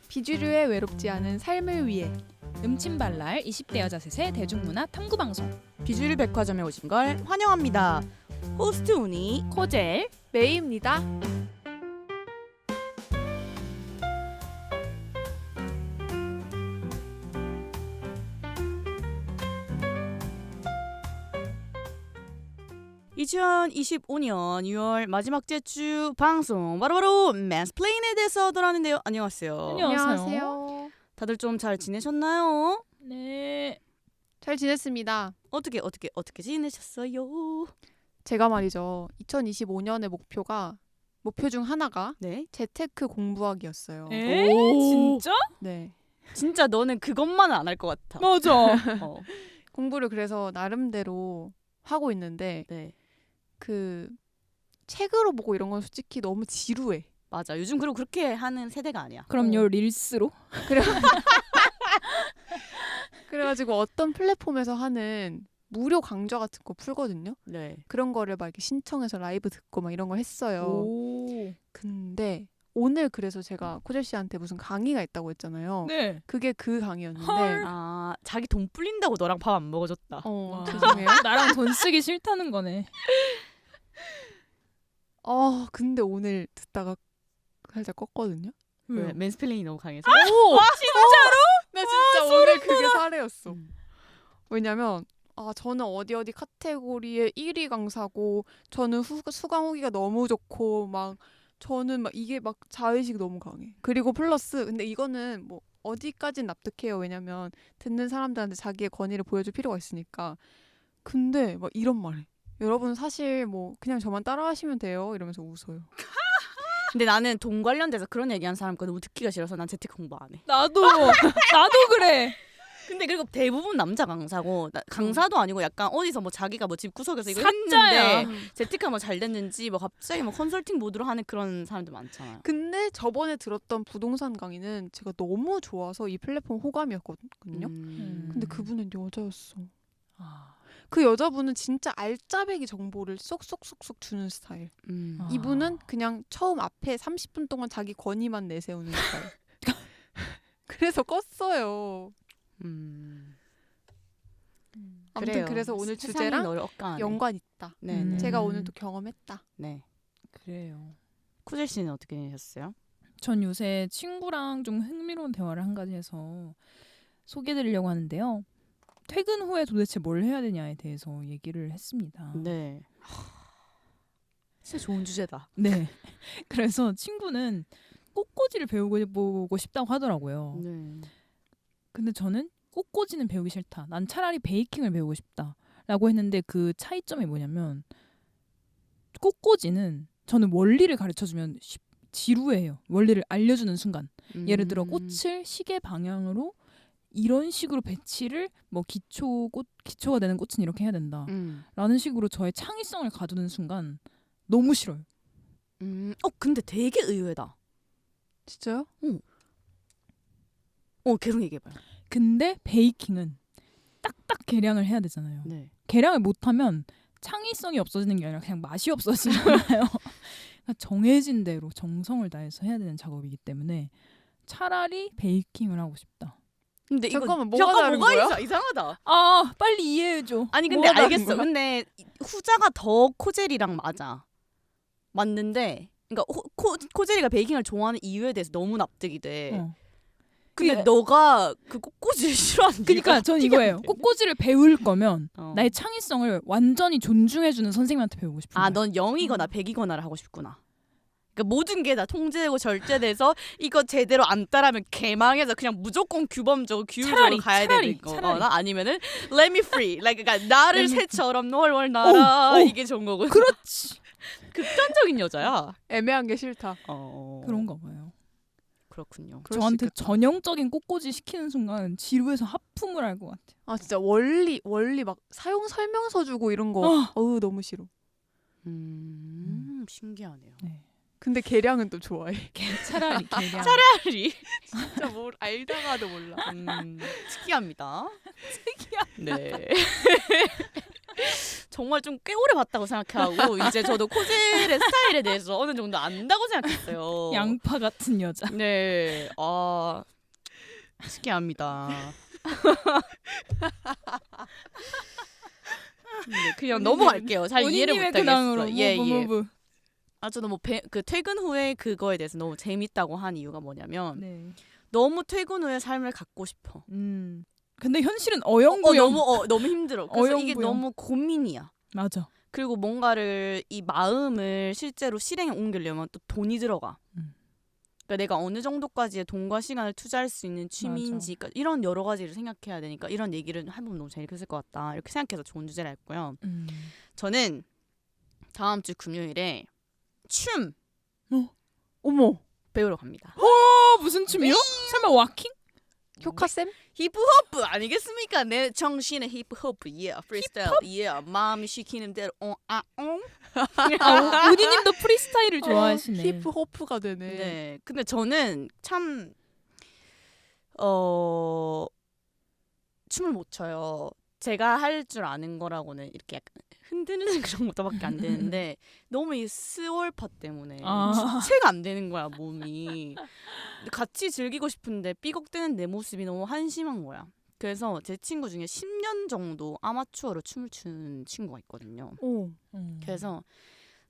비주류에 외롭지 않은 삶을 위해 음침발랄 20대 여자 셋의 대중문화 탐구방송 비주류 백화점에 오신 걸 환영합니다. 호스트 우니 코젤 메이입니다. (2025년 6월) 마지막 주 방송 바로바로 맨스플레인에 대해서 돌아왔는데요. 안녕하세요. 안녕하세요. 다들 좀 잘 지내셨나요? 네. 잘 지냈습니다. 어떻게 지내셨어요? 제가 말이죠. 2025년의 목표 중 하나가 네. 재테크 공부하기였어요. 에? 오. 진짜? 네. 진짜 너는 그것만은 안 할 것 같아. 맞아. 어. 공부를 그래서 나름대로 하고 있는데 네. 그 책으로 보고 이런 건 솔직히 너무 지루해. 맞아. 요즘 그리고 그렇게 하는 세대가 아니야. 그럼요. 릴스로? 그래가지고 어떤 플랫폼에서 하는 무료 강좌 같은 거 풀거든요. 네. 그런 거를 막 이렇게 신청해서 라이브 듣고 막 이런 걸 했어요. 오. 근데 오늘 그래서 제가 코젤 씨한테 무슨 강의가 있다고 했잖아요. 네. 그게 그 강의였는데 헐. 아, 자기 돈 불린다고 너랑 밥 안 먹어줬다. 와. 죄송해요. 나랑 돈 쓰기 싫다는 거네. 근데 오늘 듣다가 살짝 껐거든요. 왜? 맨스플레인이 너무 강해서. 오! 나 진짜 오늘 그게 사례였어. 음. 왜냐면 저는 어디 카테고리에 1위 강사고 저는 수강 후기가 너무 좋고 막 저는 막 이게 막 자의식이 너무 강해. 그리고 플러스 근데 이거는 뭐 어디까진 납득해요. 왜냐면 듣는 사람들한테 자기의 권위를 보여줄 필요가 있으니까. 근데 막 이런 말해. 여러분 사실 뭐 그냥 저만 따라하시면 돼요. 이러면서 웃어요. 근데 나는 돈 관련돼서 그런 얘기한 사람 거 너무 듣기가 싫어서 난 재테크 공부 안 해. 나도 그래. 근데 그리고 대부분 남자 강사고 강사도 아니고 약간 어디서 뭐 자기가 뭐 집 구석에서 이거 사짜야. 했는데 재테크가 뭐 잘 됐는지 뭐 갑자기 뭐 컨설팅 모드로 하는 그런 사람들 많잖아요. 근데 저번에 들었던 부동산 강의는 제가 너무 좋아서 이 플랫폼 호감이었거든요. 근데 그분은 여자였어. 그 여자분은 진짜 알짜배기 정보를 쏙쏙쏙쏙 주는 스타일. 아. 이분은 그냥 처음 앞에 30분 동안 자기 권위만 내세우는 스타일. 그래서 껐어요. 아무튼 그래요. 그래서 오늘 세상이 주제랑 너를 억까하네. 연관 있다. 네. 제가 오늘 또 경험했다. 네. 그래요. 쿠젤 씨는 어떻게 되셨어요? 전 요새 친구랑 좀 흥미로운 대화를 한 가지 해서 소개해드리려고 하는데요. 퇴근 후에 도대체 뭘 해야 되냐에 대해서 얘기를 했습니다. 네. 진짜 좋은 주제다. 네. 그래서 친구는 꽃꽂이를 배워보고 싶다고 하더라고요. 네. 근데 저는 꽃꽂이는 배우기 싫다. 난 차라리 베이킹을 배우고 싶다. 라고 했는데 그 차이점이 뭐냐면 꽃꽂이는 저는 원리를 가르쳐주면 지루해요. 원리를 알려주는 순간. 예를 들어 꽃을 시계 방향으로 이런 식으로 배치를 뭐 기초가 되는 꽃은 이렇게 해야 된다. 라는 식으로 저의 창의성을 가두는 순간 너무 싫어요. 근데 되게 의외다. 진짜요? 계속 얘기해봐요. 근데 베이킹은 딱딱 계량을 해야 되잖아요. 네. 계량을 못하면 창의성이 없어지는 게 아니라 그냥 맛이 없어지잖아요. 그러니까 정해진 대로 정성을 다해서 해야 되는 작업이기 때문에 차라리 베이킹을 하고 싶다. 근데 잠깐만, 이거 뭐가 다른 거야? 이상하다. 아, 빨리 이해해줘. 아니 근데 뭐가 다른 알겠어. 거야? 근데 후자가 더 코젤이랑 맞는데, 그러니까 코젤이가 베이킹을 좋아하는 이유에 대해서 너무 납득이 돼. 근데 그게- 너가 그 꽃꽂이를 싫어하는 그러니까 이유가 전 어떻게 이거예요. 안 돼? 꽃꽂이를 배울 거면 어. 나의 창의성을 완전히 존중해주는 선생님한테 배우고 싶은 거야. 넌 0이거나 100이거나를 하고 싶구나. 그러니까 모든 게 다 통제되고 절제돼서 이거 제대로 안 따라하면 개망해서 그냥 무조건 규범적으로 규율적으로 가야 되는 거거나 아니면은 let me free, 그러니까 나를 Let me 새처럼 널 날아 오. 이게 좋은 거고. 그렇지. 극단적인 여자야. 애매한 게 싫다. 그런가 봐요. 그렇군요. 그럴 수 저한테 있겠다. 전형적인 꽃꽂이 시키는 순간 지루해서 하품을 할 것 같아요. 진짜 원리 막 사용 설명서 주고 이런 거 너무 싫어. 신기하네요. 네. 근데 계량은 또 좋아해. 차라리 계량. 차라리 진짜 뭘 알다가도 몰라. 특이합니다. 특이야. 네. 정말 좀 꽤 오래 봤다고 생각하고 이제 저도 코젤의 스타일에 대해서 어느 정도 안다고 생각했어요. 양파 같은 여자. 네, 신기합니다. 네, 그냥 넘어갈게요. 잘 이해를 못하겠어요. 예. 저도 그 퇴근 후에 그거에 대해서 너무 재밌다고 한 이유가 뭐냐면 네. 너무 퇴근 후의 삶을 갖고 싶어. 근데 현실은 어영부영. 너무 힘들어. 그래서 이게 어영부영. 너무 고민이야. 맞아. 그리고 뭔가를 이 마음을 실제로 실행에 옮기려면 또 돈이 들어가. 그러니까 내가 어느 정도까지의 돈과 시간을 투자할 수 있는 취미인지 그러니까 이런 여러 가지를 생각해야 되니까 이런 얘기를 해보면 너무 재밌을 것 같다. 이렇게 생각해서 좋은 주제를 했고요. 저는 다음 주 금요일에 춤 어머. 배우러 갑니다. 무슨 춤이요? 설마 와킹? 효카쌤? 힙합 아니겠습니까? 내 정신의 힙합, 프리스타일, 마음이 시키는 대로 우디님도 프리스타일을 좋아하시네. 힙호프가 되네. 네, 근데 저는 참 춤을 못 춰요. 제가 할 줄 아는 거라고는 이렇게 약간 흔드는 그런 것도밖에 안 되는데 너무 이 스월파 때문에 주체가 안 되는 거야 몸이. 같이 즐기고 싶은데 삐걱대는 내 모습이 너무 한심한 거야. 그래서 제 친구 중에 10년 정도 아마추어로 춤을 추는 친구가 있거든요. 그래서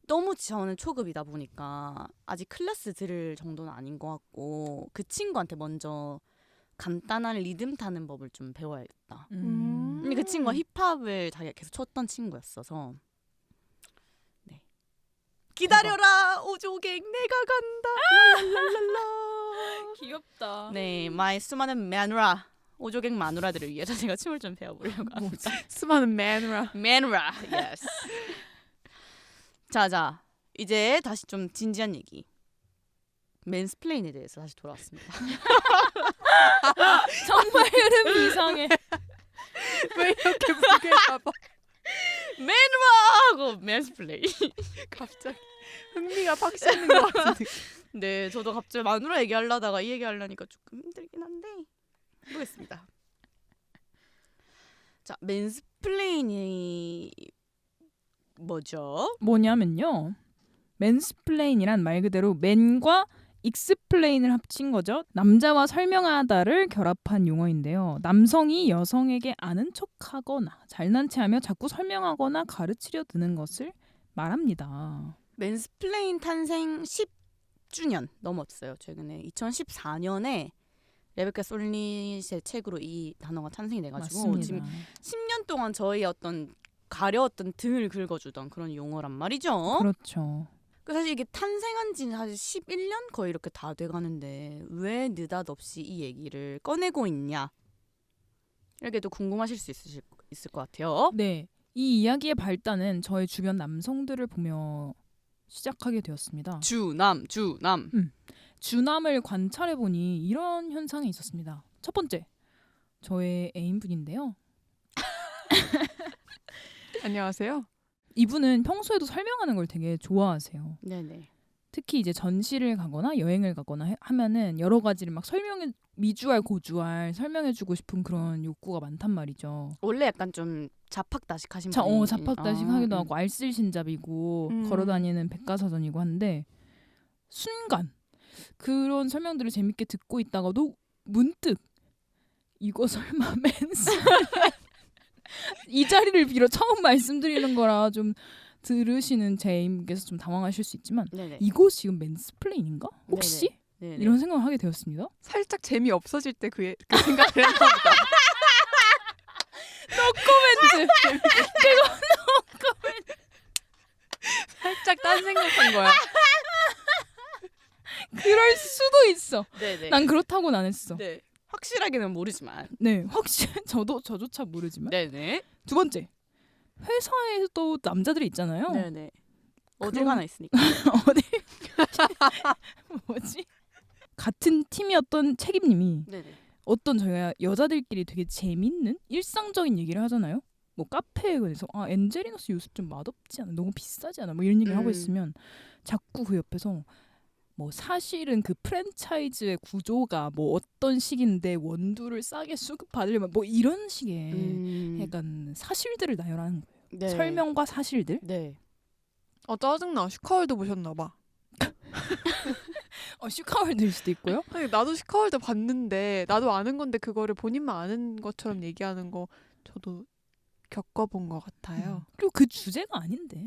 너무 저는 초급이다 보니까 아직 클래스 들을 정도는 아닌 것 같고 그 친구한테 먼저 간단한 리듬 타는 법을 좀 배워야겠다. 근데 그 친구가 힙합을 자기가 계속 췄던 친구였어서 네. 기다려라 오조갱 내가 간다 랄랄랄라. 귀엽다. 네, 마이 수많은 마누라 오조갱 마누라들을 위해서 제가 춤을 좀 배워보려고 합니다. 수많은 마누라. 마누라, yes. 자, 이제 다시 좀 진지한 얘기. 맨스플레인에 대해서 다시 돌아왔습니다. 정말 흐름이 이상해. 왜 이렇게 무게 잡아? 마누라 하고 맨스플레인. 갑자기 흥미가 팍 씻는 것 같은데. 네, 저도 갑자기 마누라 얘기하려다가 이 얘기하려니까 조금 힘들긴 한데 해보겠습니다. 자, 맨스플레인이 뭐죠? 뭐냐면요. 맨스플레인이란 말 그대로 맨과 익스플레인을 합친 거죠. 남자와 설명하다를 결합한 용어인데요. 남성이 여성에게 아는 척하거나 잘난 체하며 자꾸 설명하거나 가르치려 드는 것을 말합니다. 맨스플레인 탄생 10주년 넘었어요. 최근에 2014년에 레베카 솔닛의 책으로 이 단어가 탄생이 돼가지고 맞습니다. 지금 10년 동안 저희 어떤 가려웠던 등을 긁어주던 그런 용어란 말이죠. 그렇죠. 사실 이게 탄생한 지는 사실 11년 거의 이렇게 다 돼가는데 왜 느닷없이 이 얘기를 꺼내고 있냐 이렇게 또 궁금하실 수 있을 것 같아요. 네, 이 이야기의 발단은 저의 주변 남성들을 보며 시작하게 되었습니다. 주남. 주남을 관찰해보니 이런 현상이 있었습니다. 첫 번째, 저의 애인분인데요. 안녕하세요. 이분은 평소에도 설명하는 걸 되게 좋아하세요. 네네. 특히 이제 전시를 가거나 여행을 가거나 하면은 여러 가지를 막 미주알 고주알 설명해주고 싶은 그런 욕구가 많단 말이죠. 원래 약간 좀 자팍다식하신 분이 자팍다식하기도 하고 알쓸신잡이고 걸어다니는 백과사전이고 한데 순간 그런 설명들을 재밌게 듣고 있다가도 문득 이거 설마 맨스플레인 이 자리를 빌어 처음 말씀드리는 거라 좀 들으시는 제 애인께서 좀 당황하실 수 있지만 네네. 이거 지금 맨스플레인인가? 혹시? 네네. 이런 생각을 하게 되었습니다. 살짝 재미 없어질 때 그 생각을 했나 보다. 노코멘트. 살짝 딴 생각한 거야. 그럴 수도 있어. 네네. 난 그렇다고는 안 했어. 네. 확실하게는 모르지만. 네, 확실히 저조차 모르지만. 네네. 두 번째, 회사에도 남자들이 있잖아요. 네네. 어딜 그럼- 가나 있으니까. 어디 뭐지? 같은 팀이었던 책임님이 네네. 어떤 저희가 여자들끼리 되게 재밌는 일상적인 얘기를 하잖아요. 뭐 카페에서 엔젤리너스 요새 좀 맛없지 않아? 너무 비싸지 않아? 뭐 이런 얘기를 하고 있으면 자꾸 그 옆에서 뭐 사실은 그 프랜차이즈의 구조가 뭐 어떤 식인데 원두를 싸게 수급받으려면 뭐 이런 식의 약간 사실들을 나열하는 거예요. 네. 설명과 사실들. 네. 짜증나. 슈카월드 보셨나 봐. 슈카월드일 수도 있고요. 아니, 나도 슈카월드 봤는데 나도 아는 건데 그거를 본인만 아는 것처럼 얘기하는 거 저도 겪어본 것 같아요. 그리고 그 주제가 아닌데.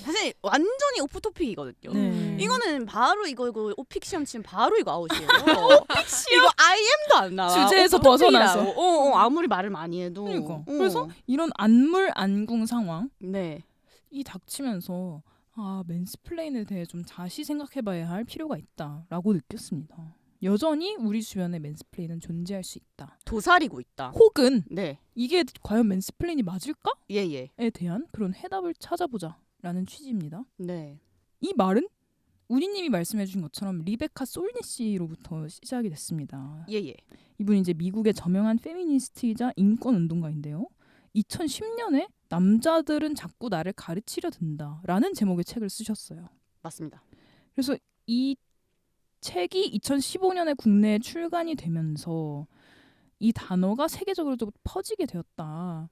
사실 완전히 오프토픽이거든요. 네. 이거는 바로 이거 오픽 시험 치면 바로 이거 아웃이에요. 이거 IM도 안 나와. 주제에서 오프토픽이라고. 벗어나서. 아무리 말을 많이 해도. 그러니까. 그래서 이런 안물 안궁 상황 네. 이 닥치면서 맨스플레인에 대해 좀 다시 생각해봐야 할 필요가 있다라고 느꼈습니다. 여전히 우리 주변에 맨스플레인은 존재할 수 있다. 도사리고 있다. 혹은 네. 이게 과연 맨스플레인이 맞을까? 예. 에 대한 그런 해답을 찾아보자라는 취지입니다. 네. 이 말은 우니님이 말씀해주신 것처럼 리베카 솔니씨로부터 시작이 됐습니다. 예. 이분이 이제 미국의 저명한 페미니스트이자 인권 운동가인데요. 2010년에 남자들은 자꾸 나를 가르치려 든다라는 제목의 책을 쓰셨어요. 맞습니다. 그래서 이 책이 2015년에 국내에 출간이 되면서 이 단어가 세계적으로 좀 퍼지게 되었다.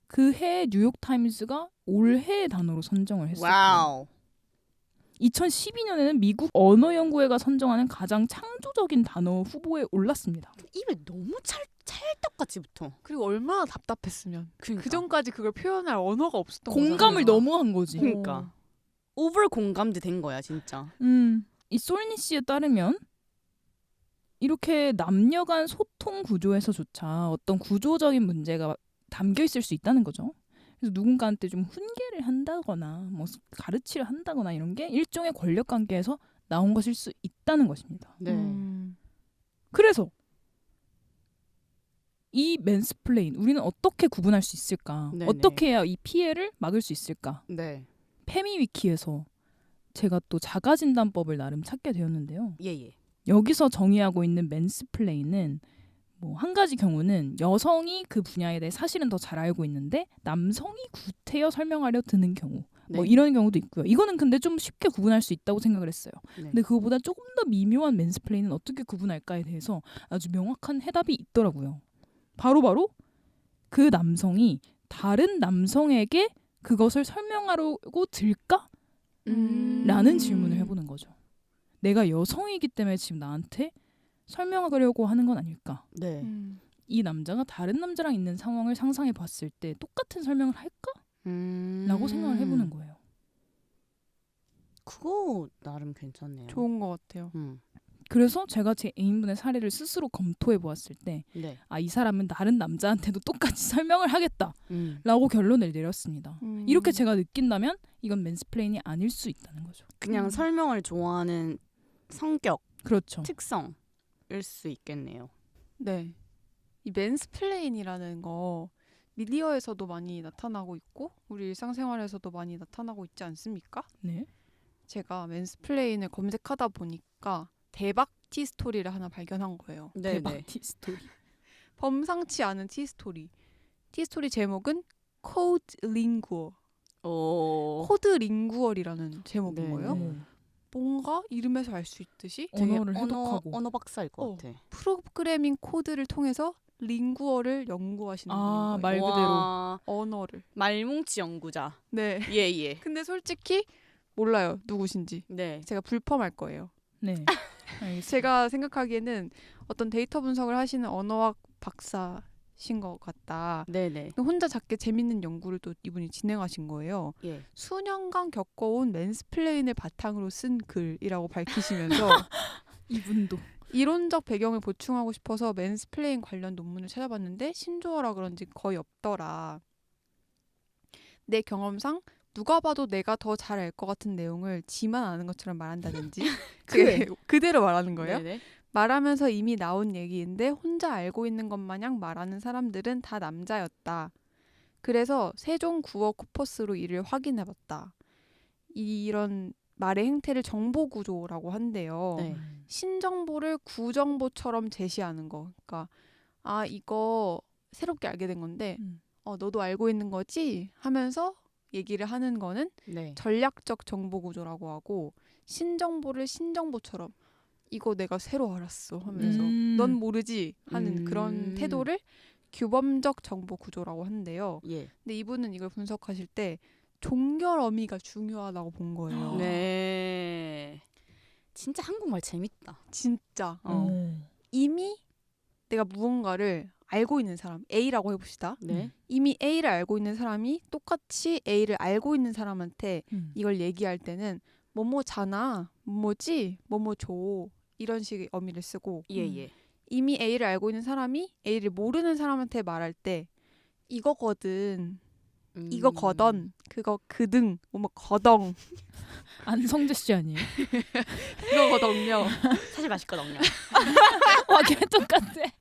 그 해 뉴욕타임즈가 올해의 단어로 선정을 했었고 와우. 2012년에는 미국 언어연구회가 선정하는 가장 창조적인 단어 후보에 올랐습니다. 입에 너무 찰떡같이 붙어. 그리고 얼마나 답답했으면 그러니까. 그 전까지 그걸 표현할 언어가 없었던 공감을 거잖아요. 너무 한 거지. 그러니까. 오버 공감대 된 거야 진짜. 이 솔니 씨에 따르면 이렇게 남녀 간 소통 구조에서조차 어떤 구조적인 문제가 담겨 있을 수 있다는 거죠. 그래서 누군가한테 좀 훈계를 한다거나 뭐 가르치려 한다거나 이런 게 일종의 권력 관계에서 나온 것일 수 있다는 것입니다. 네. 그래서 이 맨스플레인 우리는 어떻게 구분할 수 있을까? 네네. 어떻게 해야 이 피해를 막을 수 있을까? 네. 페미위키에서 제가 또 자가진단법을 나름 찾게 되었는데요. 예. 여기서 정의하고 있는 맨스플레인은 뭐 한 가지 경우는 여성이 그 분야에 대해 사실은 더 잘 알고 있는데 남성이 구태여 설명하려 드는 경우 뭐 네. 이런 경우도 있고요. 이거는 근데 좀 쉽게 구분할 수 있다고 생각을 했어요. 네. 근데 그거보다 조금 더 미묘한 맨스플레인은 어떻게 구분할까에 대해서 아주 명확한 해답이 있더라고요. 바로 그 남성이 다른 남성에게 그것을 설명하려고 들까? 라는 질문을 해보는 거죠. 내가 여성이기 때문에 지금 나한테 설명하려고 하는 건 아닐까? 네. 이 남자가 다른 남자랑 있는 상황을 상상해 봤을 때 똑같은 설명을 할까? 라고 생각을 해보는 거예요. 그거 나름 괜찮네요. 좋은 것 같아요. 그래서 제가 제 애인분의 사례를 스스로 검토해 보았을 때 네. 이 사람은 다른 남자한테도 똑같이 설명을 하겠다 음. 라고 결론을 내렸습니다. 이렇게 제가 느낀다면 이건 맨스플레인이 아닐 수 있다는 거죠. 그냥 설명을 좋아하는 성격, 그렇죠. 특성일 수 있겠네요. 네. 이 맨스플레인이라는 거 미디어에서도 많이 나타나고 있고 우리 일상생활에서도 많이 나타나고 있지 않습니까? 네. 제가 맨스플레인을 검색하다 보니까 대박 티스토리를 하나 발견한 거예요. 네, 대박 네. 티스토리. 범상치 않은 티스토리. 티스토리 제목은 코드 링구어. 오. 코드 링구얼이라는 제목인 네, 거예요. 네. 뭔가 이름에서 알 수 있듯이 되게 언어를 해독하고. 언어 박사일 것 같아. 프로그래밍 코드를 통해서 링구어를 연구하시는 분인 거예요. 말 그대로. 와, 언어를. 말뭉치 연구자. 네. 예. 근데 솔직히 몰라요. 누구신지. 네. 제가 불펌할 거예요. 네. 알겠습니다. 제가 생각하기에는 어떤 데이터 분석을 하시는 언어학 박사신 것 같다. 네네. 혼자 작게 재밌는 연구를 또 이분이 진행하신 거예요. 예. 수년간 겪어온 맨스플레인을 바탕으로 쓴 글이라고 밝히시면서 이분도. 이론적 배경을 보충하고 싶어서 맨스플레인 관련 논문을 찾아봤는데 신조어라 그런지 거의 없더라. 내 경험상 누가 봐도 내가 더 잘 알 것 같은 내용을 지만 아는 것처럼 말한다든지 그대로 말하는 거예요. 네네. 말하면서 이미 나온 얘기인데 혼자 알고 있는 것 마냥 말하는 사람들은 다 남자였다. 그래서 세종 구어 코퍼스로 이를 확인해봤다. 이런 말의 행태를 정보구조라고 한대요. 네. 신정보를 구정보처럼 제시하는 거. 그러니까 이거 새롭게 알게 된 건데 너도 알고 있는 거지? 하면서 얘기를 하는 거는 네. 전략적 정보구조라고 하고 신정보를 신정보처럼 이거 내가 새로 알았어 하면서 넌 모르지 하는 그런 태도를 규범적 정보 구조라고 하는데요. 예. 근데 이분은 이걸 분석하실 때 종결 어미가 중요하다고 본 거예요. 네. 진짜 한국말 재밌다. 진짜 어. 이미 내가 무언가를 알고 있는 사람 A라고 해봅시다. 네. 이미 A를 알고 있는 사람이 똑같이 A를 알고 있는 사람한테 이걸 얘기할 때는 뭐뭐잖아, 뭐뭐지, 뭐뭐줘 이런 식의 어미를 쓰고 예, 예. 이미 A를 알고 있는 사람이 A를 모르는 사람한테 말할 때 이거거든, 이거거든, 그거 그등, 뭐뭐 거덩 안성재 씨 아니에요? 이거거든요. 사실 맛있거든요. 와, 걔 똑같아.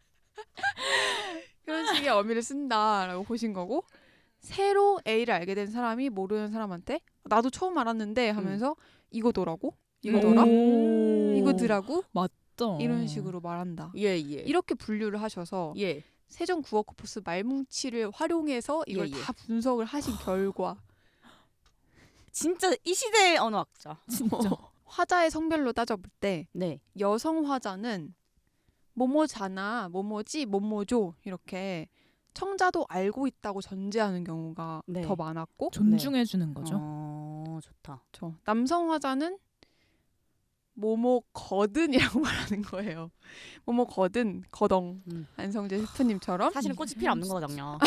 그런 식의 어미를 쓴다라고 보신 거고 새로 A를 알게 된 사람이 모르는 사람한테 나도 처음 알았는데 하면서 이거더라고, 이거더라, 오. 이거더라고 또. 이런 식으로 말한다. 예, 예. 이렇게 분류를 하셔서 예. 세종 국어 코퍼스 말뭉치를 활용해서 이걸 예, 예. 다 분석을 하신 결과 진짜 이 시대의 언어학자. 진짜. 화자의 성별로 따져볼 때 네. 여성 화자는 뭐뭐잖아, 뭐뭐지, 뭐뭐죠 이렇게 청자도 알고 있다고 전제하는 경우가 네. 더 많았고 존중해 주는 거죠. 좋다. 남성 화자는 뭐뭐거든이라고 말하는 거예요. 뭐뭐거든, 거덩. 안성재 셰프님처럼 사실은 꽃이 필요 없는 거거든요.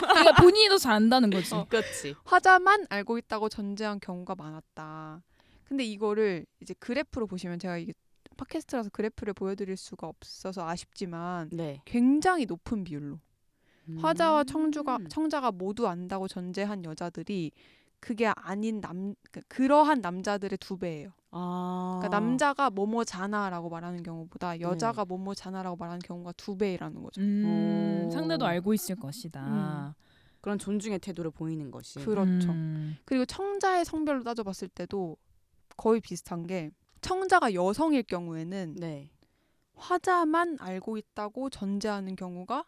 그러니까 본인이 더 잘 안다는 거지. 그렇지. 화자만 알고 있다고 전제한 경우가 많았다. 근데 이거를 이제 그래프로 보시면 제가 이게 팟캐스트라서 그래프를 보여드릴 수가 없어서 아쉽지만 네. 굉장히 높은 비율로 화자와 청자가 모두 안다고 전제한 여자들이 그게 아닌 그러한 남자들의 2배예요. 그러니까 남자가 뭐뭐잖아라고 말하는 경우보다 여자가 뭐뭐잖아라고 말하는 경우가 2배라는 거죠. 상대도 알고 있을 것이다. 그런 존중의 태도를 보이는 것이. 그렇죠. 그리고 청자의 성별로 따져봤을 때도 거의 비슷한 게 청자가 여성일 경우에는 네. 화자만 알고 있다고 전제하는 경우가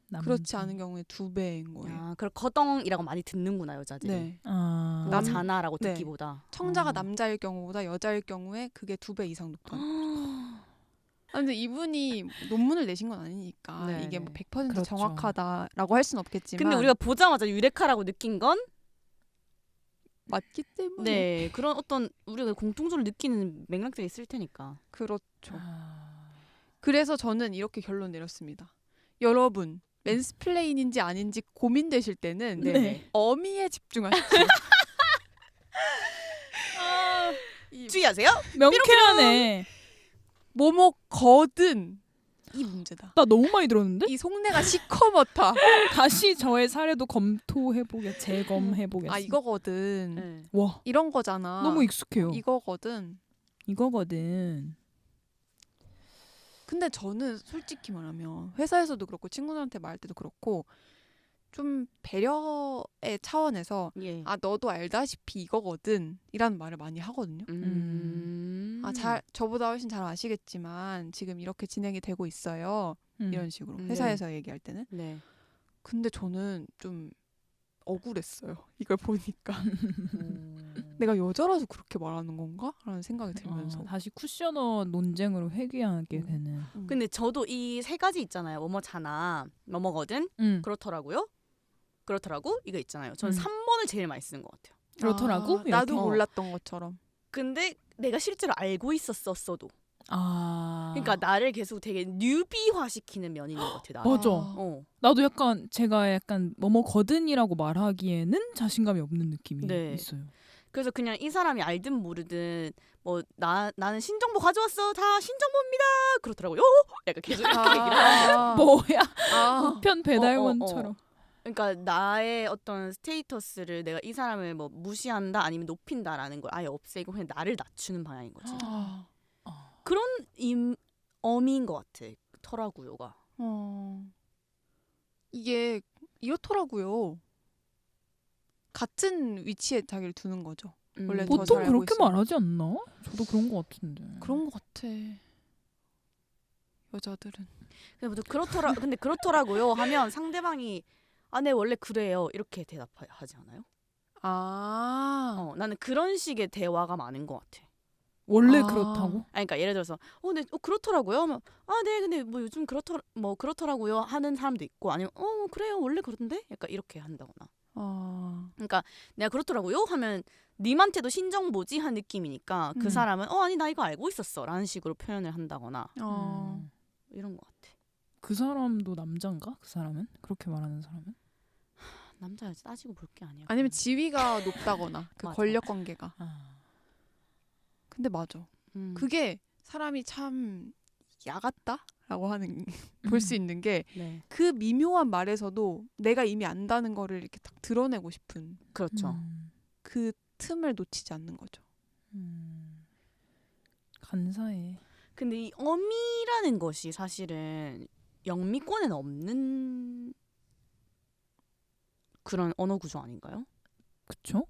남자. 그렇지 않은 경우에 2배인 거예요. 아, 그럼 거덩이라고 많이 듣는구나 여자들이. 네. 아. 남자나라고 네. 듣기보다. 청자가 남자일 경우보다 여자일 경우에 그게 2배 이상 높다는 거죠. 근데 이분이 논문을 내신 건 아니니까 네, 이게 네. 뭐 100% 그렇죠. 정확하다라고 할 수는 없겠지만 근데 우리가 보자마자 유레카라고 느낀 건 맞기 때문에 네, 그런 어떤 우리가 공통적으로 느끼는 맥락들이 있을 테니까. 그렇죠. 아. 그래서 저는 이렇게 결론 내렸습니다. 여러분 맨스플레인인지 아닌지 고민되실 때는 네. 어미에 집중하십시오. 주의하세요. 명쾌하네. 뭐뭐거든 이 문제다. 나 너무 많이 들었는데? 이 속내가 시커멓다. 다시 저의 사례도 재검해보겠습니다. 아 이거거든. 네. 와, 이런 거잖아. 너무 익숙해요. 이거거든. 이거거든. 근데 저는 솔직히 말하면 회사에서도 그렇고 친구들한테 말할 때도 그렇고 좀 배려의 차원에서 예. 아 너도 알다시피 이거거든 이라는 말을 많이 하거든요. 저보다 훨씬 잘 아시겠지만 지금 이렇게 진행이 되고 있어요. 이런 식으로 회사에서 얘기할 때는. 네. 근데 저는 좀 억울했어요. 이걸 보니까 내가 여자라서 그렇게 말하는 건가? 라는 생각이 들면서 다시 쿠셔너 논쟁으로 회귀하게 되는. 근데 저도 이 3가지 있잖아요. 뭐뭐잖아, 뭐뭐거든, 그렇더라고요. 그렇더라고 이거 있잖아요. 저는 3번을 제일 많이 쓰는 것 같아요. 그렇더라고? 아, 나도 이렇게? 몰랐던 것처럼. 근데 내가 실제로 알고 있었어도. 아. 그러니까 나를 계속 되게 뉴비화시키는 면이 있는 것 같아. 나는. 맞아. 어. 나도 제가 약간 뭐뭐거든이라고 말하기에는 자신감이 없는 느낌이 네. 있어요. 그래서 그냥 이 사람이 알든 모르든 뭐 나는 신정보 가져왔어. 다 신정보입니다. 그렇더라고요. 약간 계속 이렇게 얘기를 하는. 뭐야? 아, 우편 배달원처럼. 그러니까 나의 어떤 스테이터스를 내가 이 사람을 뭐 무시한다 아니면 높인다라는 걸 아예 없애고 그냥 나를 낮추는 방향인 거지. 아, 그런 어미인 것 같아. 터라구요가. 이게 이렇더라고요. 같은 위치에 자기를 두는 거죠. 원래 더 보통 잘 알고 그렇게 있어요. 말하지 않나? 저도 그런 것 같은데. 그런 것 같아. 여자들은. 근데 그렇더라고요 하면 상대방이 아, 네 원래 그래요 이렇게 대답하지 않아요? 아, 나는 그런 식의 대화가 많은 것 같아. 원래 아. 그렇다고? 아니, 그러니까 예를 들어서 네, 그렇더라고요. 하면 네, 근데 뭐 요즘 그렇더라고요 하는 사람도 있고, 아니면 그래요, 원래 그런데 약간 이렇게 한다거나. 그러니까 내가 그렇더라고요 하면 님한테도 신정보지 한 느낌이니까 그 사람은 아니 나 이거 알고 있었어 라는 식으로 표현을 한다거나 이런 것 같아. 그 사람도 남잔가? 그 사람은? 그렇게 말하는 사람은? 남자여서 따지고 볼 게 아니야. 아니면 지위가 높다거나 그 맞아. 권력 관계가. 아. 근데 맞아. 그게 사람이 참 야같다라고 하는 볼 수 있는 게 그 네, 미묘한 말에서도 내가 이미 안다는 거를 이렇게 딱 드러내고 싶은 그렇죠. 그 틈을 놓치지 않는 거죠. 간사해. 근데 이 어미라는 것이 사실은 영미권에는 없는 그런 언어 구조 아닌가요? 그쵸?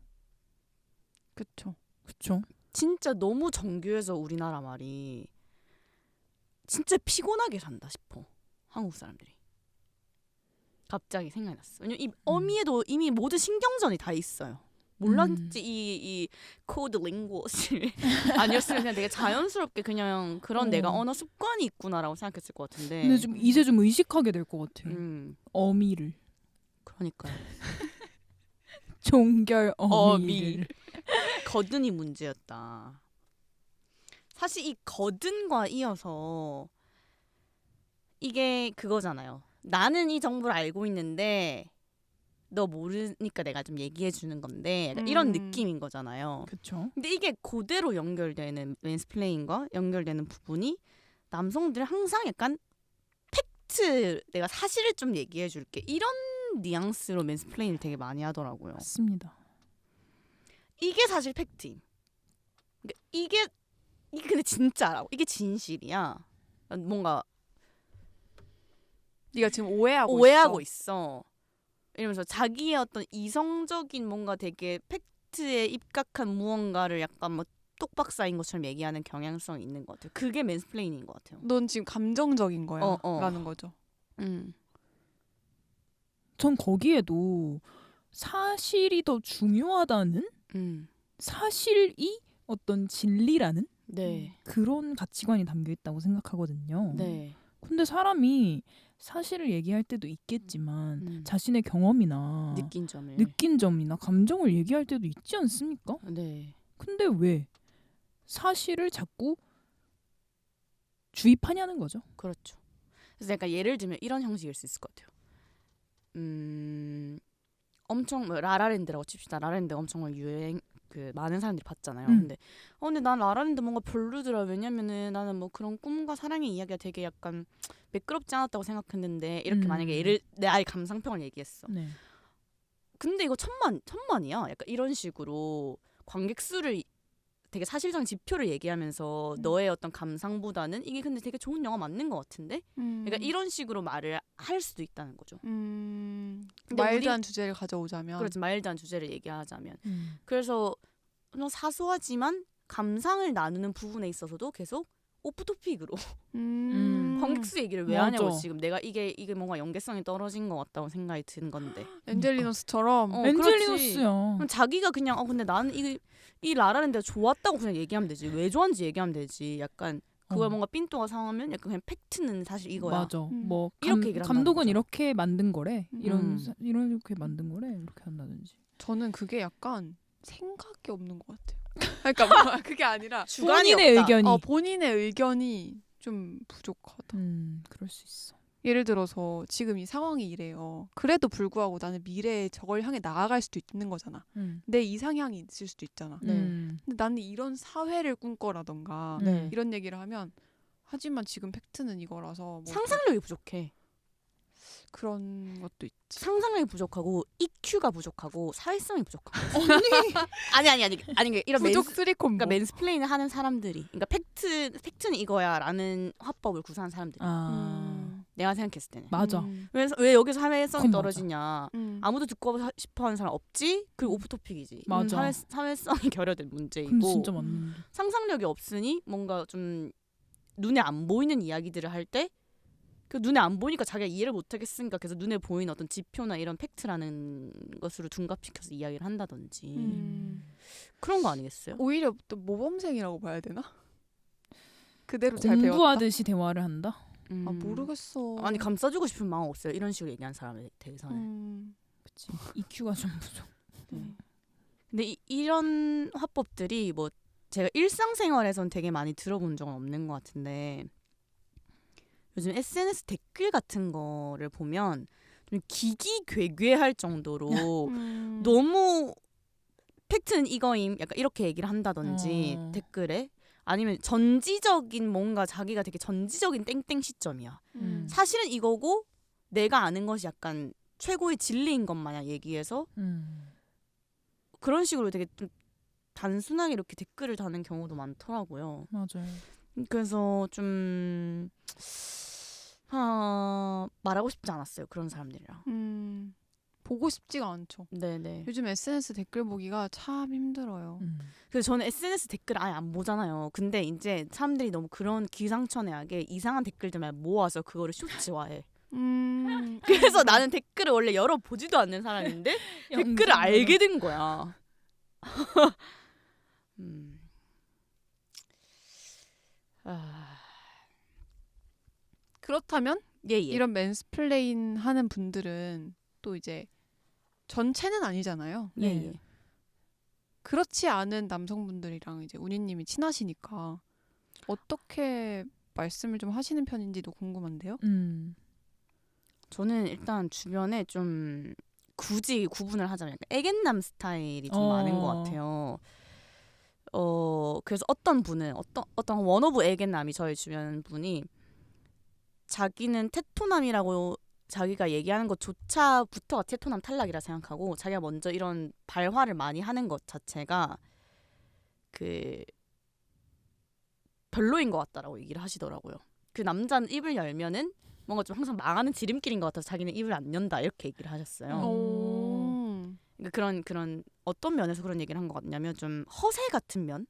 그쵸. 그쵸? 진짜 너무 정교해서 우리나라 말이 진짜 피곤하게 산다 싶어. 한국 사람들이. 갑자기 생각이 났어. 왜냐면 이 어미에도 이미 모든 신경전이 다 있어요. 몰랐지 이 코드 링구어를 아니었으면 그냥 되게 자연스럽게 그냥 그런 내가 언어 습관이 있구나라고 생각했을 것 같은데. 근데 좀 이제 좀 의식하게 될 것 같아. 어미를. 그러니까요. 종결 어미를. 거든이 문제였다. 사실 이 거든과 이어서 이게 그거잖아요. 나는 이 정보를 알고 있는데 너 모르니까 내가 좀 얘기해 주는 건데 약간 이런 느낌인 거잖아요. 그쵸? 근데 이게 그대로 연결되는 맨스플레인과 연결되는 부분이 남성들이 항상 약간 팩트, 내가 사실을 좀 얘기해 줄게, 이런 뉘앙스로 맨스플레인을 되게 많이 하더라고요. 맞습니다. 이게 사실 팩트임. 그러니까 이게 근데 진짜라고. 이게 진실이야. 뭔가 네가 지금 오해하고 오해하고 있어. 이러면서 자기의 어떤 이성적인 뭔가 되게 팩트에 입각한 무언가를 약간 뭐 똑박사인 것처럼 얘기하는 경향성이 있는 것 같아요. 그게 맨스플레인인 것 같아요. 넌 지금 감정적인 거야 라는 거죠. 전 거기에도 사실이 더 중요하다는 사실이 어떤 진리라는 네. 그런 가치관이 담겨 있다고 생각하거든요. 네. 근데 사람이 사실을 얘기할 때도 있겠지만 자신의 경험이나 느낀 점이나 감정을 얘기할 때도 있지 않습니까? 네. 근데 왜 사실을 자꾸 주입하냐는 거죠. 그렇죠. 그래서 약간 예를 들면 이런 형식일 수 있을 것 같아요. 엄청 뭐 라라랜드라고 칩시다. 라라랜드가 엄청 유행 많은 사람들이 봤잖아요. 근데 난 라라랜드 뭔가 별로더라. 왜냐면은 나는 뭐 그런 꿈과 사랑의 이야기가 되게 약간 매끄럽지 않았다고 생각했는데, 이렇게 만약에 내 아예 감상평을 얘기했어. 네. 근데 이거 천만이야. 약간 이런 식으로 관객 수를 되게 사실상 지표를 얘기하면서 너의 어떤 감상보다는 이게 근데 되게 좋은 영화 맞는 것 같은데? 그러니까 이런 식으로 말을 할 수도 있다는 거죠. 마일드한 주제를 가져오자면. 그렇지, 마일드한 주제를 얘기하자면. 그래서 사소하지만 감상을 나누는 부분에 있어서도 계속 오프토픽으로 관객 수 얘기를 왜 하냐고. 지금 내가 이게 뭔가 연계성이 떨어진 것 같다고 생각이 드는 건데. 엔젤리너스처럼. 엔젤리너스야. 그럼 자기가 그냥 근데 나는 이 라라랜드가 좋았다고 그냥 얘기하면 되지. 왜 좋았는지 얘기하면 되지. 약간 그걸 뭔가 삔또가 상하면 약간 그냥 팩트는 사실 이거야. 맞아. 뭐 이렇게 얘기를 감독은 거죠. 이렇게 만든 거래. 이렇게 만든 거래. 이렇게 한다든지. 저는 그게 약간 생각이 없는 것 같아요. 그러니까 그게 아니라 본인의 의견이. 본인의 의견이 좀 부족하다. 그럴 수 있어. 예를 들어서 지금 이 상황이 이래요. 그래도 불구하고 나는 미래에 저걸 향해 나아갈 수도 있는 거잖아. 내 이상향이 있을 수도 있잖아. 근데 나는 이런 사회를 꿈꿔라던가 이런 얘기를 하면, 하지만 지금 팩트는 이거라서 뭐 상상력이 부족해. 그런 것도 있지. 상상력이 부족하고 EQ가 부족하고 사회성이 부족하고. 아니 이런 부족 3콤보. 그러니까 맨스플레인을 하는 사람들이, 그러니까 팩트는 이거야라는 화법을 구사하는 사람들이. 내가 생각했을 때는. 맞아. 왜 여기서 사회성이 그건 떨어지냐. 아무도 듣고 싶어하는 사람 없지. 그리고 오프토픽이지. 맞아. 사회성이 결여된 문제이고. 근데 진짜 맞는. 상상력이 없으니 뭔가 좀 눈에 안 보이는 이야기들을 할 때 그 눈에 안 보니까 자기가 이해를 못하겠으니까 그래서 눈에 보이는 어떤 지표나 이런 팩트라는 것으로 둔갑시켜서 이야기를 한다든지. 그런 거 아니겠어요? 오히려 또 모범생이라고 봐야 되나? 그대로 잘 배웠다. 공부하듯이 대화를 한다. 아 모르겠어. 아니 감싸주고 싶은 마음 없어요. 이런 식으로 얘기하는 사람에 대해서는. 그치. EQ가 좀 부족. 근데 이런 화법들이 뭐 제가 일상생활에선 되게 많이 들어본 적은 없는 것 같은데 요즘 SNS 댓글 같은 거를 보면 좀 기기괴괴할 정도로 너무 팩트는 이거임 약간 이렇게 얘기를 한다든지 댓글에 아니면 전지적인 뭔가 자기가 되게 전지적인 땡땡 시점이야. 사실은 이거고 내가 아는 것이 약간 최고의 진리인 것 마냥 얘기해서 그런 식으로 되게 좀 단순하게 이렇게 댓글을 다는 경우도 많더라고요. 맞아요. 그래서 좀 말하고 싶지 않았어요. 그런 사람들이랑. 보고 싶지가 않죠. 네네. 요즘 SNS 댓글 보기가 참 힘들어요. 그래서 저는 SNS 댓글 아예 안 보잖아요. 근데 이제 사람들이 너무 그런 기상천외하게 이상한 댓글들만 모아서 그거를 쇼츠화해. 그래서 나는 댓글을 원래 열어보지도 않는 사람인데 댓글을 알게 된 거야. 그렇다면 예. 이런 맨스플레인 하는 분들은 또 이제 전체는 아니잖아요. 예. 그렇지 않은 남성분들이랑 이제 운이님이 친하시니까 어떻게 말씀을 좀 하시는 편인지도 궁금한데요. 저는 일단 주변에 좀 굳이 구분을 하자면 약간 애견남 스타일이 좀 많은 것 같아요. 그래서 어떤 분은 어떤 원오브 애견남이 저희 주변 분이 자기는 테토남이라고 자기가 얘기하는 것조차부터가 테토남 탈락이라 생각하고 자기가 먼저 이런 발화를 많이 하는 것 자체가 그 별로인 것 같다라고 얘기를 하시더라고요. 그 남자는 입을 열면은 뭔가 좀 항상 망하는 지름길인 것 같아서 자기는 입을 안 연다 이렇게 얘기를 하셨어요. 그러니까 그런 어떤 면에서 그런 얘기를 한 것 같냐면 좀 허세 같은 면을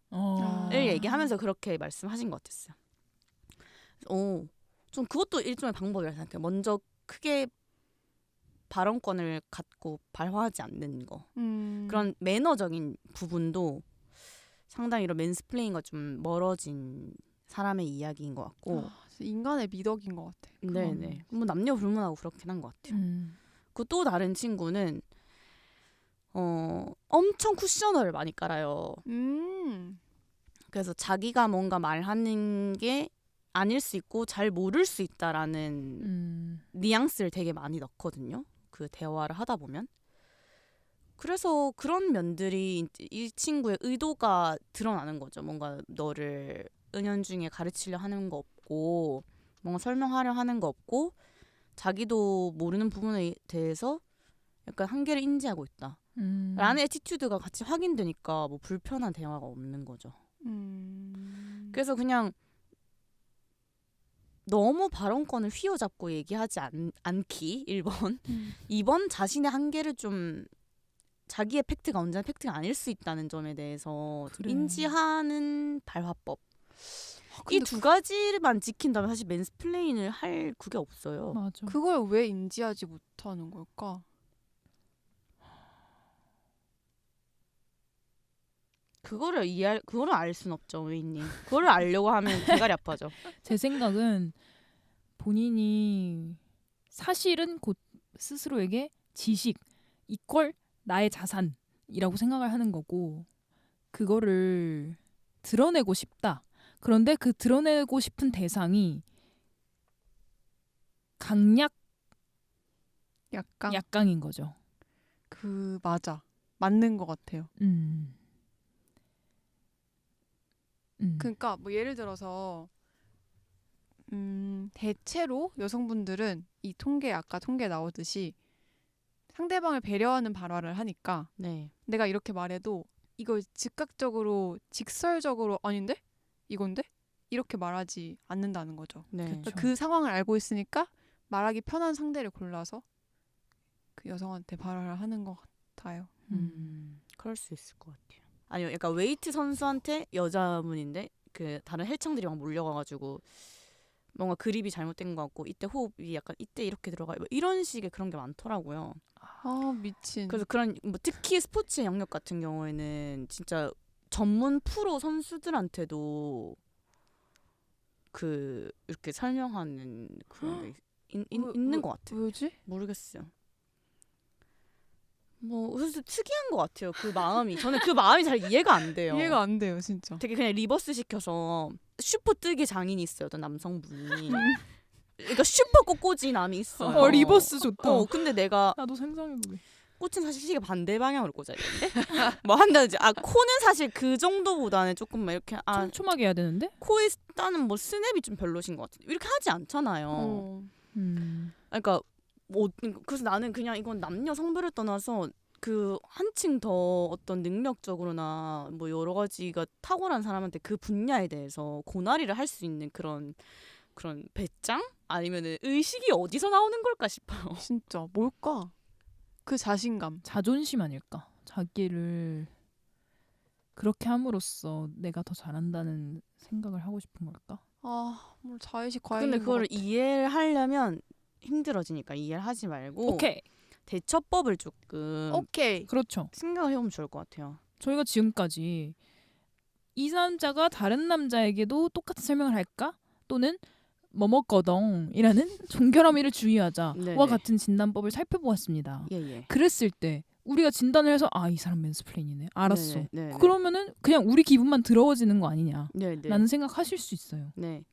얘기하면서 그렇게 말씀하신 것 같았어요. 좀 그것도 일종의 방법이라고 생각해요. 먼저 크게 발언권을 갖고 발화하지 않는 거. 그런 매너적인 부분도 상당히 이런 맨스플레인과 좀 멀어진 사람의 이야기인 것 같고. 인간의 미덕인 것 같아. 네네. 뭐 남녀 불문하고 그렇긴 한 것 같아요. 그 또 다른 친구는 엄청 쿠셔너를 많이 깔아요. 그래서 자기가 뭔가 말하는 게 아닐 수 있고 잘 모를 수 있다라는 뉘앙스를 되게 많이 넣거든요. 그 대화를 하다 보면. 그래서 그런 면들이 이 친구의 의도가 드러나는 거죠. 뭔가 너를 은연중에 가르치려 하는 거 없고 뭔가 설명하려 하는 거 없고 자기도 모르는 부분에 대해서 약간 한계를 인지하고 있다. 라는 애티튜드가 같이 확인되니까 뭐 불편한 대화가 없는 거죠. 그래서 그냥 너무 발언권을 휘어잡고 얘기하지 않기 1번 2번 자신의 한계를 좀 자기의 팩트가 언제나 팩트가 아닐 수 있다는 점에 대해서 좀 인지하는 발화법 이 두 가지만 지킨다면 사실 맨스플레인을 할 그게 없어요. 맞아. 그걸 왜 인지하지 못하는 걸까? 그거를 알 순 없죠, 웨이님. 그거를 알려고 하면 대가리 아파져. 제 생각은 본인이 사실은 곧 스스로에게 지식 이퀄 나의 자산이라고 생각을 하는 거고 그거를 드러내고 싶다. 그런데 그 드러내고 싶은 대상이 약강인 거죠. 맞아. 맞는 것 같아요. 그러니까 뭐 예를 들어서 대체로 여성분들은 이 아까 통계 나오듯이 상대방을 배려하는 발화를 하니까 내가 이렇게 말해도 이걸 즉각적으로 직설적으로 아닌데? 이건데? 이렇게 말하지 않는다는 거죠. 그러니까 그 상황을 알고 있으니까 말하기 편한 상대를 골라서 그 여성한테 발화를 하는 것 같아요. 그럴 수 있을 것 같아요. 아니요, 약간 웨이트 선수한테 여자분인데 그 다른 헬창들이 막 몰려가가지고 뭔가 그립이 잘못된 것 같고 이때 호흡이 약간 이때 이렇게 들어가 뭐 이런 식의 그런 게 많더라고요. 아 미친. 그래서 그런 뭐 특히 스포츠 영역 같은 경우에는 진짜 전문 프로 선수들한테도 그 이렇게 설명하는 그런 게 있는 것 같아요. 왜지? 모르겠어요. 뭐 그래서 특이한 것 같아요. 그 마음이 저는 그 마음이 잘 이해가 안 돼요. 이해가 안 돼요 진짜. 되게 그냥 리버스 시켜서 슈퍼 뜨기 장인이 있어요. 어떤 남성분이. 그러니까 슈퍼 꽃꽂이 남이 있어요. 리버스 좋다. 근데 내가 나도 상상해보게. 꽃은 사실 시계 반대 방향으로 꽂아야 되는데 뭐 한다든지 코는 사실 그 정도보다는 조금 막 이렇게 촘촘하게 해야 되는데? 코에 따는 뭐 스냅이 좀 별로신 것 같아요. 이렇게 하지 않잖아요. 그러니까 뭐 그래서 나는 그냥 이건 남녀 성별을 떠나서 그 한층 더 어떤 능력적으로나 뭐 여러 가지가 탁월한 사람한테 그 분야에 대해서 고나리를 할 수 있는 그런 배짱 아니면은 의식이 어디서 나오는 걸까 싶어요. 진짜 뭘까? 그 자신감. 자존심 아닐까? 자기를 그렇게 함으로써 내가 더 잘한다는 생각을 하고 싶은 걸까? 뭐 자의식 과잉인 근데 것 그거를 같아. 이해를 하려면 힘들어지니까 이해를 하지 말고 오케이. 대처법을 조금 오케이. 그렇죠. 생각을 해보면 좋을 것 같아요. 저희가 지금까지 이 남자가 다른 남자에게도 똑같은 설명을 할까? 또는 뭐뭐거덩이라는 종결함이를 주의하자와 네네. 같은 진단법을 살펴보았습니다. 예예. 그랬을 때 우리가 진단을 해서 이 사람 맨스플레인이네. 알았어. 네네. 그러면은 그냥 우리 기분만 더러워지는 거 아니냐라는 네네. 생각하실 수 있어요. 네.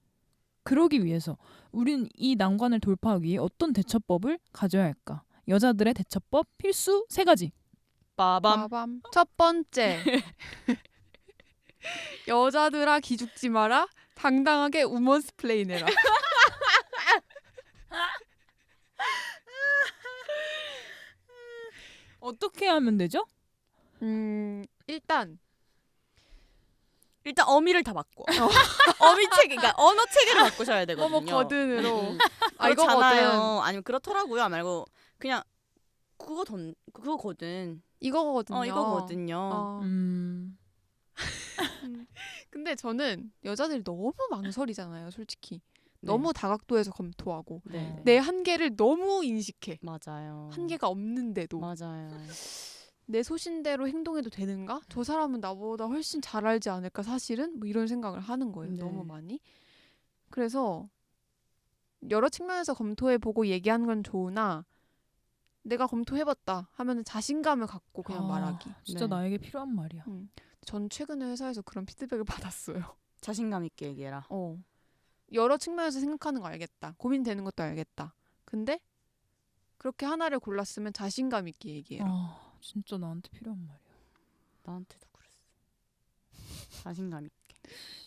그러기 위해서 우리는 이 난관을 돌파하기 위해 어떤 대처법을 가져야 할까? 여자들의 대처법 필수 3가지. 빠밤. 빠밤. 첫 번째. 여자들아 기죽지 마라. 당당하게 우먼스플레인 해라. 어떻게 하면 되죠? 일단 일단 어미를 다 바꿔. 어미 체계, 그러니까 언어 체계를 바꾸셔야 되거든요. 뭐뭐거든으로. 그렇잖아요. 이거거든. 아니면 그렇더라고요. 말고 그냥 그거거든. 이거거든요. 이거거든요. 어. 근데 저는 여자들이 너무 망설이잖아요, 솔직히. 네. 너무 다각도에서 검토하고 네. 내 한계를 너무 인식해. 맞아요. 한계가 없는데도 맞아요. 내 소신대로 행동해도 되는가? 저 사람은 나보다 훨씬 잘 알지 않을까 사실은? 뭐 이런 생각을 하는 거예요. 네. 너무 많이. 그래서 여러 측면에서 검토해보고 얘기하는 건 좋으나 내가 검토해봤다 하면은 자신감을 갖고 그냥 말하기. 진짜 네. 나에게 필요한 말이야. 전 최근에 회사에서 그런 피드백을 받았어요. 자신감 있게 얘기해라. 여러 측면에서 생각하는 거 알겠다. 고민되는 것도 알겠다. 근데 그렇게 하나를 골랐으면 자신감 있게 얘기해라. 진짜 나한테 필요한 말이야. 나한테도 그랬어. 자신감 있게.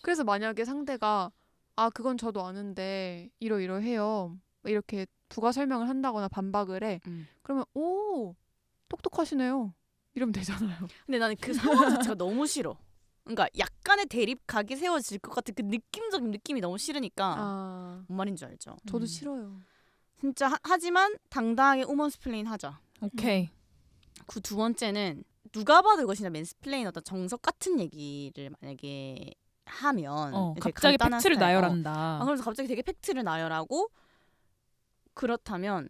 그래서 만약에 상대가 그건 저도 아는데 이러이러해요. 이렇게 부가 설명을 한다거나 반박을 해. 그러면 오 똑똑하시네요. 이러면 되잖아요. 근데 나는 그 상황 자체가 너무 싫어. 그러니까 약간의 대립 각이 세워질 것 같은 그 느낌적인 느낌이 너무 싫으니까 뭔 말인지 알죠? 저도 싫어요. 진짜 하지만 당당하게 우먼스플레인 하자. 오케이. 그 두 번째는 누가 봐도 이거 진짜 맨스플레인 어떤 정석 같은 얘기를 만약에 하면 되게 갑자기 간단한 팩트를 스타일. 나열한다. 그래서 갑자기 되게 팩트를 나열하고 그렇다면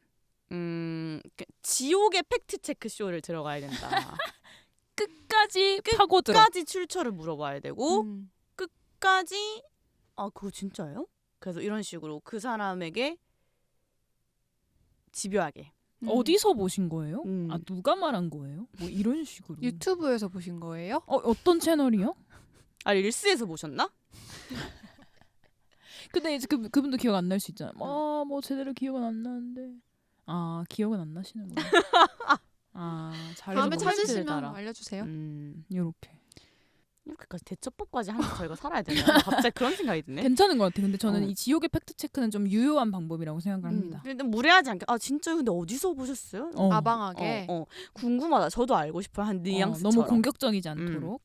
지옥의 팩트 체크 쇼를 들어가야 된다. 끝까지 파고들어. 끝까지 출처를 물어봐야 되고 음. 끝까지 그거 진짜예요? 그래서 이런 식으로 그 사람에게 집요하게 어디서 보신 거예요? 음. 누가 말한 거예요? 뭐 이런 식으로. 유튜브에서 보신 거예요? 어떤 채널이요? 릴스에서 보셨나? 근데 이제 그분도 기억 안 날 수 있잖아. 뭐 제대로 기억은 안 나는데. 기억은 안 나시는구나. 잘해서 다음에 모르겠- 찾으시면 달아. 알려주세요. 요렇게. 이렇게까지 대처법까지 하면서 저희가 살아야 되나? 갑자기 그런 생각이 드네. 괜찮은 것 같아. 근데 저는 어. 이 지옥의 팩트 체크는 좀 유효한 방법이라고 생각을 합니다. 근데 무례하지 않게 진짜 근데 어디서 보셨어요? 아방하게. 궁금하다. 저도 알고 싶어요. 한 뉘앙스처럼. 너무 공격적이지 않도록.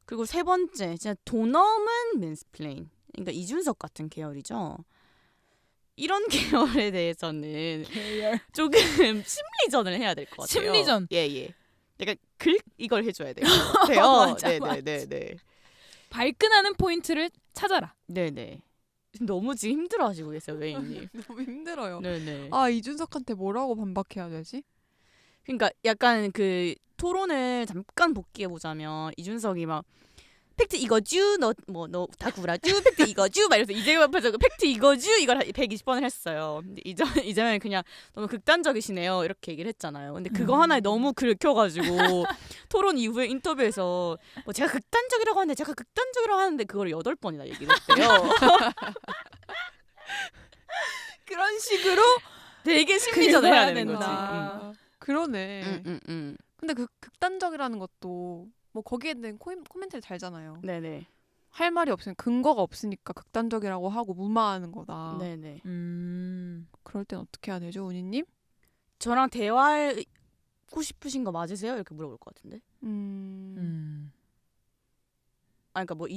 그리고 세 번째, 진짜 돈 없는 맨스플레인. 그러니까 이준석 같은 계열이죠. 이런 계열에 대해서는 조금 심리전을 해야 될 것 같아요. 심리전. 예. 약간 이걸 해줘야 될 것 같아요. 맞아. 네네네네. 발끈하는 포인트를 찾아라. 네네. 너무 지금 힘들어하시고 계세요, 웨이님. 너무 힘들어요. 네네. 아 이준석한테 뭐라고 반박해야 되지? 그러니까 약간 그 토론을 잠깐 복귀해 보자면 이준석이 막 팩트 이거쥬 너 다 구라쥬 팩트 이거쥬 막 이래서 이재명 앞에서 그 팩트 이거쥬 이걸 120번을 했어요. 근데 이재명이 그냥 너무 극단적이시네요 이렇게 얘기를 했잖아요. 근데 그거 하나에 너무 긁혀가지고 토론 이후에 인터뷰에서 뭐 제가 극단적이라고 하는데 그걸 8번이나 얘기를 했대요. 그런 식으로 되게 심리전을 해야 되는 거지. 된다. 그러네. 응. 근데 그 극단적이라는 것도 뭐 거기에 대한 코멘트를 달잖아요. 네네. 할 말이 없으니까 근거가 없으니까 극단적이라고 하고 무마하는 거다. 네네. 그럴 땐 어떻게 해야 되죠, 운이님? 저랑 대화하고 싶으신 거 맞으세요? 이렇게 물어볼 것 같은데. 아, 그러니까 뭐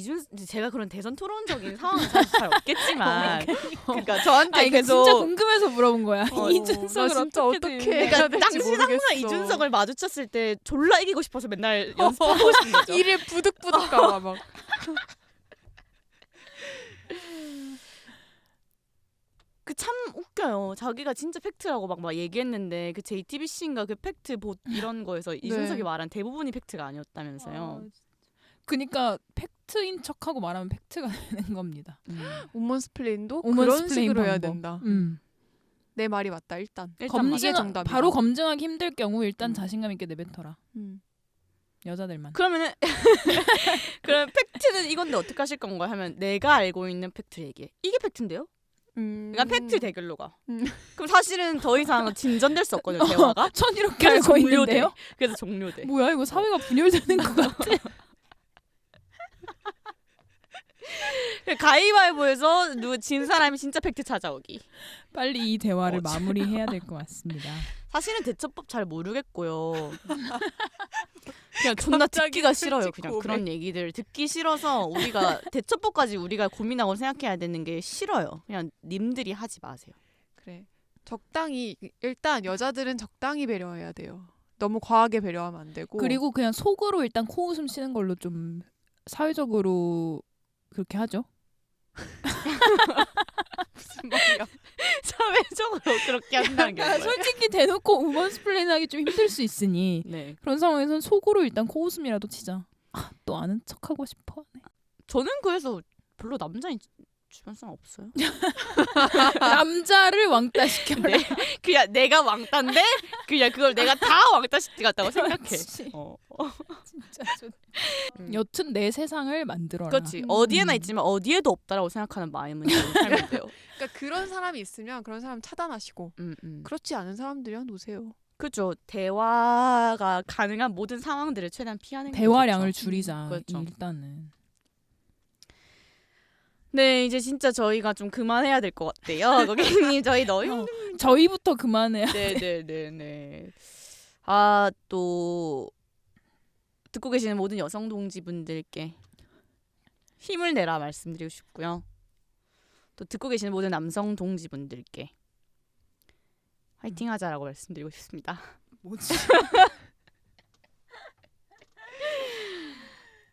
제가 그런 대선 토론적인 상황은 사실 잘 없겠지만, 그러니까 저한테 이거 계속 진짜 궁금해서 물어본 거야. 이준석을 나 진짜 어떻게 해야 해야 그러니까 딱 될지 항상 모르겠어. 이준석을 마주쳤을 때 졸라 이기고 싶어서 맨날 연습하고 싶은 거죠. 이를 부득부득 가봐 막. 그 참 웃겨요. 자기가 진짜 팩트라고 막 얘기했는데 그 JTBC인가 그 팩트 봇 이런 거에서 이준석이 말한 대부분이 팩트가 아니었다면서요. 그러니까 팩트인 척하고 말하면 팩트가 되는 겁니다. 우먼스플레인도 우먼 그런 스플레인 식으로 해야 방법. 된다. 음. 내 말이 맞다 일단. 일단 이게 정답이다. 바로 검증하기 힘들 경우 일단 음. 자신감 있게 내뱉어라. 여자들만. 그러면은 그럼 팩트는 이건데 어떻게 하실 건가요? 하면 내가 알고 있는 팩트 얘기해. 이게 팩트인데요? 그러니까 팩트 대결로 가. 그럼 사실은 더 이상 진전될 수 없거든요, 대화가. 전 이렇게 그래서 알고 종료돼. 있는데요. 그래서 종료돼. 뭐야 이거 사회가 분열되는 것 같아. 가위바위보에서 진 사람이 진짜 팩트 찾아오기. 빨리 이 대화를 마무리해야 될 것 같습니다. 사실은 대처법 잘 모르겠고요. 그냥 존나 듣기가 싫어요. 그냥 고백. 그런 얘기들 듣기 싫어서 우리가 대처법까지 우리가 고민하고 생각해야 되는 게 싫어요. 그냥 님들이 하지 마세요. 그래. 적당히 일단 여자들은 적당히 배려해야 돼요. 너무 과하게 배려하면 안 되고. 그리고 그냥 속으로 일단 코웃음 쉬는 걸로 좀 사회적으로 그렇게 하죠. 무슨 말이야? 사회적으로 그렇게 한다는 게 뭐예요? 솔직히 대놓고 우먼스플레인하기 좀 힘들 수 있으니 네. 그런 상황에선 속으로 일단 코웃음이라도 치자. 또 아는 척하고 싶어. 저는 그래서 별로 남자인 주변 사람 없어요. 남자를 왕따시켜라. 네. 그냥 내가 왕따인데 그냥 그걸 내가 다 왕따시켰다고 생각해. 그렇지. 진짜 음. 여튼 내 세상을 만들어라. 그렇지. 어디에나 있지만 어디에도 없다라고 생각하는 마음은 살면 돼요. 그러니까 그런 사람이 있으면 그런 사람 차단하시고 그렇지 않은 사람들이랑 노세요. 그렇죠. 대화가 가능한 모든 상황들을 최대한 피하는 게 대화량을 좋죠. 줄이자. 그렇죠. 일단은. 네, 이제 진짜 저희가 좀 그만해야 될 것 같아요. 고객님, 저희 너무 저희부터 그만해야. 네네네네. 아, 또 듣고 계시는 모든 여성 동지분들께 힘을 내라 말씀드리고 싶고요. 또 듣고 계시는 모든 남성 동지분들께 화이팅하자라고 말씀드리고 싶습니다. 뭐지?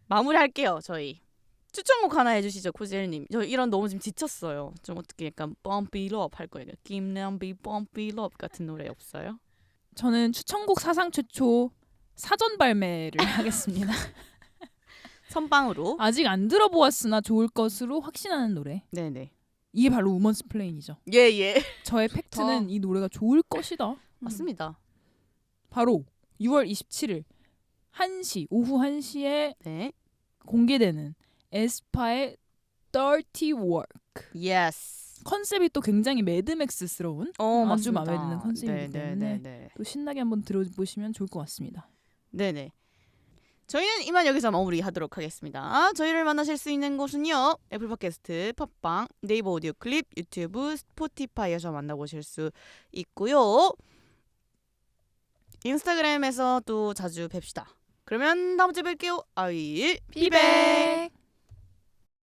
마무리할게요. 저희 추천곡 하나 해주시죠, 코젤님. 저 이런 너무 지금 지쳤어요. 좀 어떻게 약간 Bumpy Love 할 거예요. 김남비 Bumpy Love 같은 노래 없어요? 저는 추천곡 사상 최초 사전 발매를 하겠습니다. 선방으로. 아직 안 들어보았으나 좋을 것으로 확신하는 노래. 네네. 이게 바로 우먼스플레인이죠. 예예. 저의 팩트는 이 노래가 좋을 것이다. 맞습니다. 바로 6월 27일 1시 오후 1시에 네. 공개되는 에스파의 Dirty Work. 예스. 컨셉이 또 굉장히 매드맥스스러운 아주 맞습니다. 마음에 드는 컨셉이기 때문에 네네네. 또 신나게 한번 들어보시면 좋을 것 같습니다. 네네. 저희는 이만 여기서 마무리하도록 하겠습니다. 저희를 만나실 수 있는 곳은요. 애플 팟캐스트, 팟빵, 네이버 오디오 클립, 유튜브, 스포티파이에서 만나보실 수 있고요. 인스타그램에서 또 자주 뵙시다. 그러면 다음 주에 뵐게요. 아윌 피백.